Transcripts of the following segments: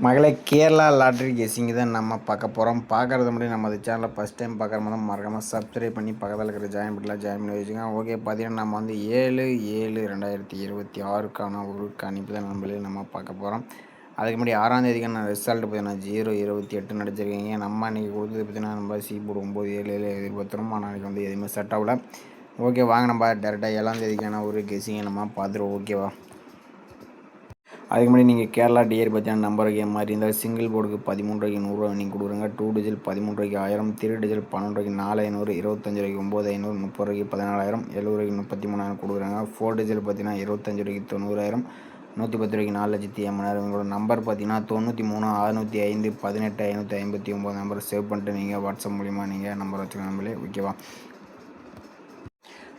மகளே, Kerala lottery guessing தான் நம்ம பார்க்க போகிறோம். பார்க்குறது முன்னாடி நமது சேனலை ஃபஸ்ட் டைம் பார்க்குற மாதிரி மறக்காமல் சப்ஸ்கிரைப் பண்ணி பக்கத்தில் இருக்கிற ஜாயின் பண்ணி வச்சுக்கோங்க. ஓகே, பார்த்தீங்கன்னா நம்ம வந்து 7/7/2026க்கான ஒரு கணிப்பு தான் நம்ம பார்க்க போகிறோம். அதுக்கு முன்னாடி 6ஆம் தேதிக்கான ரிசல்ட் பார்த்தீங்கன்னா 0/28 நடிச்சிருக்கீங்க. நம்ம அன்றைக்கி கொடுத்தது பார்த்தீங்கன்னா நம்ம போர்டு 9/7 எதிர்பார்த்துறோம். ஆனால் அன்றைக்கி வந்து எதுவுமே செட் ஆகல. ஓகே, வாங்க நம்ம டேரெக்டாக 7ஆம் தேதிக்கான ஒரு கெஸ்ஸிங்கை நம்ம பார்த்துருவோம். ஓகேவா? அதுக்கு முன்னாடி நீங்கள் கேரளா டிஆர் பார்த்தீங்கன்னா நம்பர் கேம் மாதிரி இருந்தால் சிங்கிள் போர்டுக்கு 13 ரூபாய்க்கு 100 நீங்கள் கொடுக்குறங்க. 2 டிஜிட் 13 ரூபாய்க்கு 1000, 3 டிஜிட் 12 ரூபாய்க்கு 4500, 25 ரூபாய்க்கு 9500, 30 ரூபாய்க்கு 14000, 70 ரூபாய்க்கு 33,000 கொடுக்குறாங்க. 4 டிஜிட் பார்த்தீங்கன்னா 25 ரூபாய்க்கு 90,000, 110 ரூபாய்க்கு 4,80,000. உங்களோட நம்பர் பார்த்தீங்கன்னா 93 605 18 559 நம்பர் சேவ் பண்ணிட்டு நீங்கள் வாட்ஸ்அப் மூலிமா நீங்கள் நம்பர் வச்சுக்கலாம் நம்மளே. ஓகேவா?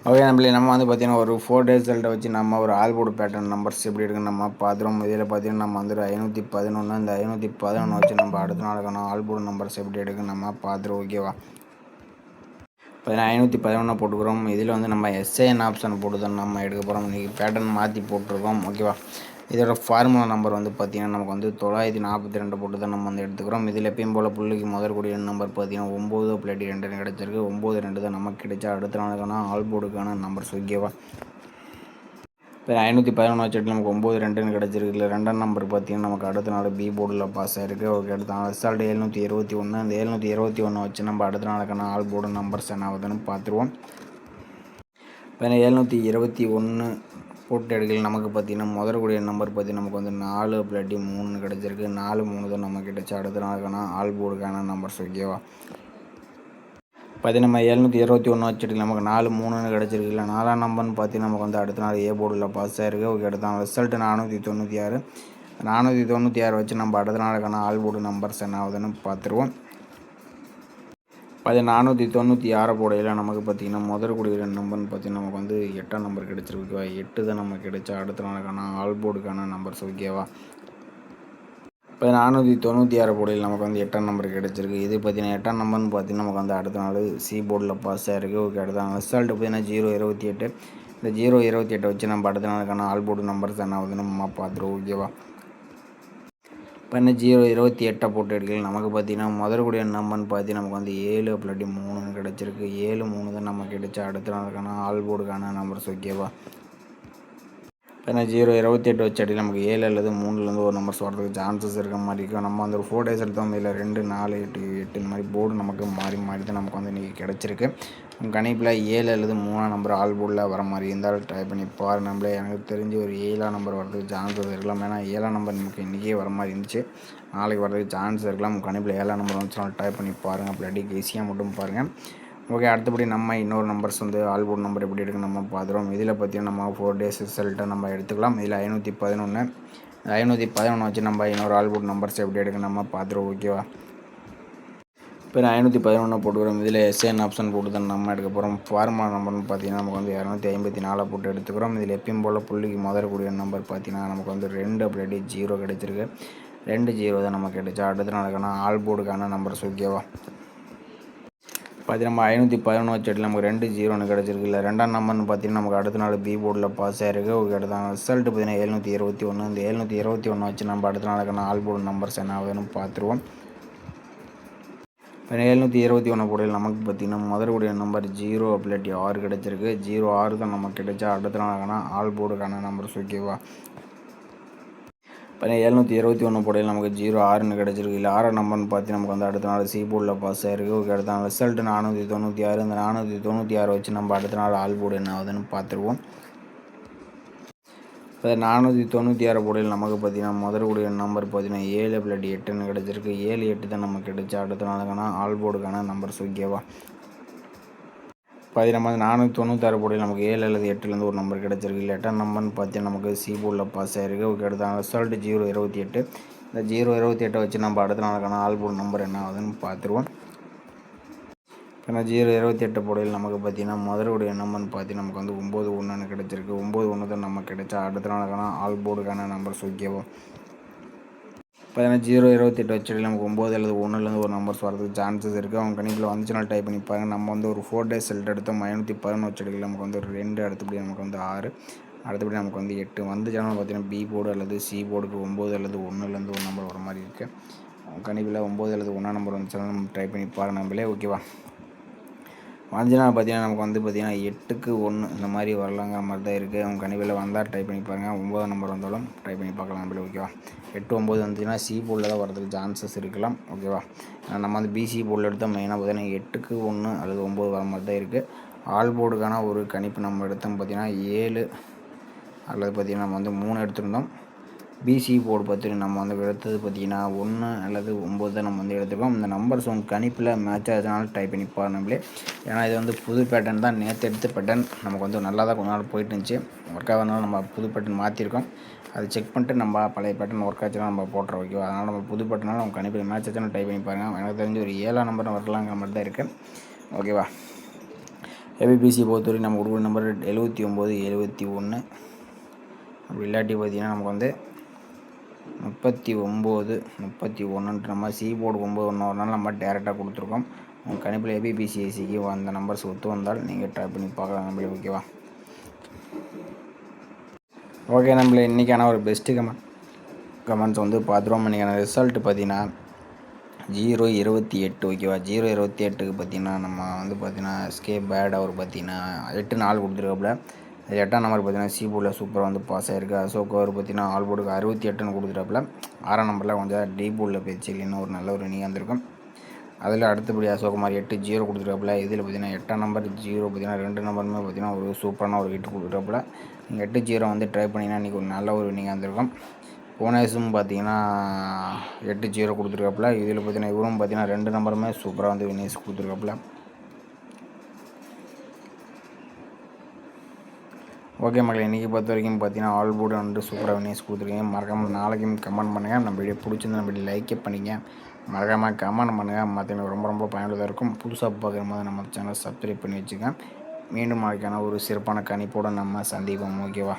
ஓகே நம்மளே, நம்ம வந்து பார்த்தீங்கன்னா ஒரு 4 டேஸ் ரிசல்ட்டை வச்சு நம்ம ஒரு ஆல்போர்டு பேட்டர்ன் நம்பர்ஸ் எப்படி இருக்குன்னு நம்ம பார்த்துருவோம். இதில் பார்த்தீங்கன்னா நம்ம வந்து 511 இந்த 511 வச்சு நம்ம அடுத்த நாளுக்கான ஆல்போர்டு நம்பர்ஸ் எப்படி எடுக்குன்னு நம்ம பார்த்துருவோம். ஓகேவா? பார்த்தீங்கன்னா 511 போட்டுக்கிறோம். இதில் வந்து நம்ம எஸ்ஐஎன் ஆப்ஷன் போட்டு தான் நம்ம எடுக்க போகிறோம். இன்றைக்கி பேட்டர்ன் மாற்றி போட்டிருக்கோம். ஓகேவா? இதோட ஃபார்முலா நம்பர் வந்து பார்த்திங்கன்னா நமக்கு வந்து 942 போட்டு தான் நம்ம வந்து எடுத்துக்கிறோம். இதில் எப்பயும் போல் புள்ளிக்கு முதற்கூடிய நம்பர் பார்த்திங்கன்னா 9+2 கிடச்சிருக்கு. 9 தான் நமக்கு கிடைச்சா அடுத்த நாளுக்கான ஆல்போர்டுக்கான நம்பர்ஸ். ஓகேவா? இப்போ 511 வச்சுட்டு நமக்கு 9 கிடச்சிருக்கு. இல்லை 2ஆம் நம்பர் பார்த்திங்கன்னா நமக்கு அடுத்த நாள் பி போர்டில் பாஸ் ஆகிருக்கு. ஓகே, அடுத்த நாள் ரிசல்ட் 721. அந்த 721 வச்சு நம்ம அடுத்த நாளுக்கான ஆல்போர்டு நம்பர்ஸ் என்ன ஆகுதுன்னு பார்த்துருவோம். இப்போ 721 போட்டு எடுக்கல நமக்கு பார்த்திங்கன்னா முதற்கூடிய நம்பர் பார்த்திங்கன்னா நமக்கு வந்து 4+3 கிடச்சிருக்கு. 4 தான் நமக்கு கிடச்சி அடுத்த நாளுக்கான ஆல்போர்டுக்கான நம்பர்ஸ். ஓகேவா? பார்த்திங்கன்னா நம்ம 721 வச்சுட்டு நமக்கு 4 கிடச்சிருக்கு. இல்லை 4ஆம் நம்பர்னு பார்த்திங்கன்னா நமக்கு வந்து அடுத்த நாள் ஏ போர்டில் பாஸ் ஆகிருக்கு. ஓகே, அடுத்த நாள் ரிசல்ட்டு 496. 496 வச்சு நம்ம அடுத்த நாளுக்கான ஆல்போர்டு நம்பர்ஸ் என்ன ஆகுதுன்னு பார்த்துருவோம். 496 போடையில் நமக்கு பார்த்திங்கன்னா முதற்கூடிய நம்பர்னு பார்த்திங்கன்னா நமக்கு வந்து 8ஆம் நம்பர் கிடச்சிருக்கு. ஓகேவா? 8 தான் நமக்கு கிடைச்சா அடுத்த நாளுக்கான ஆல்போர்டுக்கான நம்பர்ஸ். ஓகேவா? இப்போ 496 போடையில் நமக்கு வந்து 8ஆம் நம்பர் கிடச்சிருக்கு. இது பார்த்திங்கன்னா 8ஆம் நம்பர்னு பார்த்திங்கன்னா நமக்கு வந்து அடுத்த நாள் சி போர்டில் பாஸ் ஆகிருக்கு. ஓகே, அடுத்த நாள் ரிசல்ட் பார்த்திங்கன்னா 028. இந்த 028 வச்சு நம்ம அடுத்த நாளுக்கான ஆல்போர்டு நம்பர்ஸ் என்ன ஆகுதுன்னு நம்ம பார்த்துருவோம். ஓகேவா? இப்போ என்ன 028 போட்டு எடுக்கல நமக்கு பார்த்திங்கன்னா முதற்கூடிய நம்பர்னு பார்த்திங்கன்னா நமக்கு வந்து 7+3 கிடச்சிருக்கு. 7 தான் நமக்கு கிடைச்சா அடுத்த நாளுக்கான ஆல்போர்டுக்கான நம்பர்ஸ். ஓகேவா? இப்போ என்ன 028 வச்சு அடி நமக்கு 7 அல்லது 3லேருந்து ஒரு நம்பர்ஸ் வரதுக்கு சான்சஸ் இருக்க மாதிரி இருக்கும். நம்ம வந்து ஒரு 4 டேஸ் எடுத்தோம். இதில் 2, 4, 8 இந்த மாதிரி போர்டு நமக்கு மாறி தான் நமக்கு வந்து இன்றைக்கி கிடச்சிருக்கு. கணிப்பில் 7 அல்லது 3ஆம் நம்பர் ஆல்போர்டில் வர மாதிரி இருந்தாலும் ட்ரை பண்ணி பாருங்கள். நம்மளே எனக்கு தெரிஞ்சு ஒரு 7ஆம் நம்பர் வரதுக்கு சான்சஸ் இருக்கலாம். ஏன்னா 7ஆம் நம்பர் நமக்கு இன்றைக்கே வர மாதிரி இருந்துச்சு. நாளைக்கு வரதுக்கு சான்ஸ் இருக்கலாம். கணிப்பில் 7ஆம் நம்பர் வந்துச்சுனாலும் ட்ரை பண்ணி பாருங்கள். அப்படி அடிக்க ஈஸியாக மட்டும் பாருங்கள். ஓகே, அடுத்தபடி நம்ம இன்னொரு நம்பர்ஸ் வந்து ஆல்போர்டு நம்பர் எப்படி எடுக்குன்னு நம்ம பார்த்துருவோம். இதில் பார்த்திங்கன்னா நம்ம 4 டேஸ் ரிசல்ட்டை நம்ம எடுத்துக்கலாம். இதில் 511 வச்சு நம்ம இன்னொரு ஆல்போர்டு நம்பர்ஸ் எப்படி எடுக்குன்னு நம்ம பார்த்துருவோம். ஓகேவா? இப்போ 511 போட்டுக்கிறோம். இதில் எஸ்என் ஆப்ஷன் போட்டு தான் நம்ம எடுக்க போகிறோம். ஃபார்முலா நம்பர்னு பார்த்திங்கன்னா நமக்கு வந்து 254 போட்டு எடுத்துக்கிறோம். இதில் எப்பயும் போல் புள்ளிக்கு முதற்கூடிய நம்பர் பார்த்திங்கன்னா நமக்கு வந்து 2+0 கிடச்சிருக்கு. 2 தான் நமக்கு கிடைச்சா அடுத்த நாளுக்கான ஆல்போர்டுக்கான நம்பர்ஸ். ஓகேவா? பார்த்திங்கன்னா நம்ம 511 வச்சுட்டு நமக்கு 2 கிடச்சிருக்கு. இல்லை 2ஆம் நம்பர்னு பார்த்திங்கன்னா நமக்கு அடுத்த நாள் பி போர்டில் பாஸ் ஆகிருக்கு. ஓகே, அடுத்த நாள் ரிசல்ட்டு பார்த்திங்கன்னா 721. இந்த 721 வச்சு நம்ம அடுத்த நாளுக்கான ஆல்போர்டு நம்பர்ஸ் என்ன ஆகுதுன்னு பார்த்துருவோம். இப்போ 721 போடையில் நமக்கு பார்த்திங்கன்னா முதற்கூடிய நம்பர் 0+6 கிடச்சிருக்கு. 06 தான் நமக்கு கிடைச்சா அடுத்த நாளுக்கான ஆல்போர்டுக்கான நம்பர்ஸ். ஓகேவா? இப்போ 721 போடையில் நமக்கு 06 கிடச்சிருக்கு. இல்லை 6ஆம் நம்பர்னு பார்த்து நமக்கு வந்து அடுத்த நாள் சி போர்டில் பாஸ் ஆகிருக்கு. ஓகே, அடுத்த நாள் ரிசல்ட் 496. இந்த 496 வச்சு நம்ம அடுத்த நாள் ஆல்போர்டு என்ன ஆகுதுன்னு பார்த்துருவோம். இப்போ 496 போடையில் நமக்கு பார்த்திங்கன்னா முதற்கூடிய நம்பர் பார்த்திங்கன்னா 7+8 கிடச்சிருக்கு. 7 தான் நமக்கு கிடைச்சா அடுத்த நாளுக்கான ஆல்போர்டுக்கான நம்பர்ஸ். ஓகேவா? நம்ம 496 போடையில் நமக்கு 7 அல்லது 8லேருந்து ஒரு நம்பர் கிடச்சிருக்கு. இல்லை 8ஆம் நம்பர்னு பார்த்தீங்கன்னா நமக்கு சி போர்டில் பாஸ் ஆகிருக்கு. ஓகே, அடுத்த ரிசல்ட் 028. இந்த 028 வச்சு நம்ம அடுத்த நாளுக்கான ஆல்போர்டு நம்பர் என்ன ஆகுதுன்னு பார்த்துருவோம். ஏன்னா 028 போடையில் நமக்கு பார்த்திங்கன்னா முதலுடைய நம்பர்னு பார்த்திங்கன்னா நமக்கு வந்து 91 கிடச்சிருக்கு. 91 தான் நமக்கு கிடைச்சா அடுத்த நாளுக்கான ஆல்போர்டுக்கான நம்பர்ஸ். ஓகேவா? பார்த்தீங்கன்னா 028 வச்சுட்டு நமக்கு 9 அல்லது 1லேருந்து ஒரு நம்பர்ஸ் வரதுக்கு சான்சஸ் இருக்குது. அவங்க கணிப்பில் வந்துச்சுன்னா டைப் பண்ணிப்பாங்க. நம்ம வந்து ஒரு 4 டேஸ் ரிசல்ட் எடுத்தோம். 511 வச்சுட்டு நமக்கு வந்து ஒரு 2, அடுத்தபடி நமக்கு வந்து 6, அடுத்தபடி நமக்கு வந்து 8 வந்துச்சுன்னா பார்த்தீங்கன்னா பி போர்டு அல்லது சி போர்டுக்கு 9 அல்லது 1லேருந்து ஒரு நம்பர் வர மாதிரி இருக்குது. கணிப்பில் 9 அல்லது 1 நம்பர் வந்துச்சுன்னா நம்ம ட்ரை பண்ணி பாருங்க நம்மளே. ஓகேவா? வந்துச்சுன்னா பார்த்தீங்கன்னா நமக்கு வந்து பார்த்தீங்கன்னா 8க்கு 1 இந்த மாதிரி வரலாங்கிற மாதிரி தான் இருக்குது. அவங்க கணிப்பில் வந்தால் ட்ரை பண்ணி பாருங்கள். 9 நம்பர் வந்தாலும் ட்ரை பண்ணி பார்க்கலாம் நம்மளே. ஓகேவா? 8 9 வந்துச்சுன்னா சி போர்டில் தான் வரதுக்கு சான்சஸ் இருக்கலாம். ஓகேவா? நம்ம வந்து பிசி போர்டில் எடுத்தால் மெயினாக பார்த்தீங்கன்னா 8க்கு 1 அல்லது 9 வர மாதிரி தான் இருக்குது. ஆல் போர்டுக்கான ஒரு கணிப்பு நம்ம எடுத்தோம் பார்த்தீங்கன்னா 7 அல்லது பார்த்திங்கன்னா நம்ம வந்து 3 எடுத்திருந்தோம். பிசி போர்டு பார்த்திங்கன்னா நம்ம வந்து எடுத்தது பார்த்திங்கன்னா 1 அல்லது 9 தான் நம்ம வந்து எடுத்துருக்கோம். இந்த நம்பர்ஸ் உங்கள் கணிப்பில் மேட்ச் ஆகுதுனால டைப் பண்ணி நம்மளே. ஏன்னா இது வந்து புது பேட்டர்ன் தான், நேற்று எடுத்த பேட்டர்ன் நமக்கு வந்து நல்லா தான் கொஞ்ச நாள் போயிட்டு இருந்துச்சு. ஒர்க் ஆகிறதுனால நம்ம புது பேட்டர்ன் மாற்றிருக்கோம். அதை செக் பண்ணிட்டு நம்ம பழைய பேட்டர்ன் ஒர்க் ஆச்சுன்னா நம்ம போட்டுறோம். ஓகேவா? அதனால் நம்ம புது பேட்டர்னால நம்ம கணிப்பில் மேட்ச் ஆச்சுன்னா டைப் பண்ணி பாருங்கள். எனக்கு தெரிஞ்சு ஒரு 7ஆம் நம்பர் வரலாங்கிற மாதிரி தான் இருக்குது. ஓகேவா? ஏபிபிசி பொறுத்தவரை நம்ம கொடுக்குற நம்பர் 79 71. அப்படி இல்லாட்டி பார்த்திங்கன்னா நமக்கு வந்து 39 31ன்ற மாதிரி சி போர்டு 9 1 வரனால நம்ம டேரெக்டாக கொடுத்துருக்கோம். உங்கள் கணிப்பில் ஏபிபிசிஎஸ்சிக்கு அந்த நம்பர்ஸ் ஒத்து வந்தால் நீங்கள் ட்ரை பண்ணி பார்க்கலாம் நம்மளே. ஓகேவா? ஓகே நம்மளே, இன்றைக்கான ஒரு பெஸ்ட்டு கமெண்ட்ஸ் வந்து பார்த்துருவோம். இன்றைக்கான ரிசல்ட் பார்த்திங்கன்னா 028. ஓகேவா? 028க்கு பார்த்திங்கன்னா நம்ம வந்து பார்த்திங்கன்னா ஸ்கேப் பேட் அவர் பார்த்திங்கன்னா 8 4 கொடுத்துருக்காப்புல. 8ஆம் நம்பர் பார்த்திங்கன்னா சி போர்டில் சூப்பராக வந்து பாஸ் ஆகிருக்கு. அசோக் அவர் பார்த்திங்கன்னா ஆல் போர்டுக்கு 68ன்னு கொடுத்துட்டாப்புல. 6ஆம் நம்பரில் கொஞ்சம் டி போர்டில் போயிடுச்சு, இல்லைன்னா ஒரு நல்ல ஒரு நீ வந்திருக்கும். அதில் அடுத்தபடி அசோக்குமார் 8 0 கொடுத்துருக்காப்புல. இதில் பார்த்திங்கன்னா 8ஆம் நம்பர் 0 பார்த்திங்கன்னா 2 நம்பருமே பார்த்திங்கன்னா ஒரு சூப்பரான ஒரு ஹிட் கொடுத்துருக்காப்புல. நீங்கள் 8 0 வந்து ட்ரை பண்ணிங்கன்னா இன்றைக்கி ஒரு நல்ல ஒரு நீங்கள் வந்திருக்கும். போனஸும் பார்த்திங்கன்னா 8 0 கொடுத்துருக்காப்புல. இதில் பார்த்திங்கன்னா இவரும் பார்த்திங்கன்னா 2 நம்பருமே சூப்பராக வந்து வினேஸ் கொடுத்துருக்காப்புல. ஓகே மக்களே, இன்றைக்கி பொறுத்த வரைக்கும் பார்த்தீங்கன்னா ஆல் போர்டு வந்து சூப்பராக வினேஸ் கொடுத்துருக்கீங்க. மறக்காமல் நாளைக்கும் கமெண்ட் பண்ணுங்கள். நம்ம வீடியோ பிடிச்சிருந்து நம்ம வீடியோ லைக்கே பண்ணிங்க. மறக்காமல் கமெண்ட் பண்ணுங்கள். மற்றவங்க ரொம்ப ரொம்ப பயனுள்ளதாக இருக்கும். புதுசாக பார்க்குற போது நம்ம சேனல் சப்ஸ்கிரைப் பண்ணி வச்சுக்கோங்க. மீண்டும் நாளைக்கான ஒரு சிறப்பான கணிப்போடு நம்ம சந்திப்போம். ஓகேவா?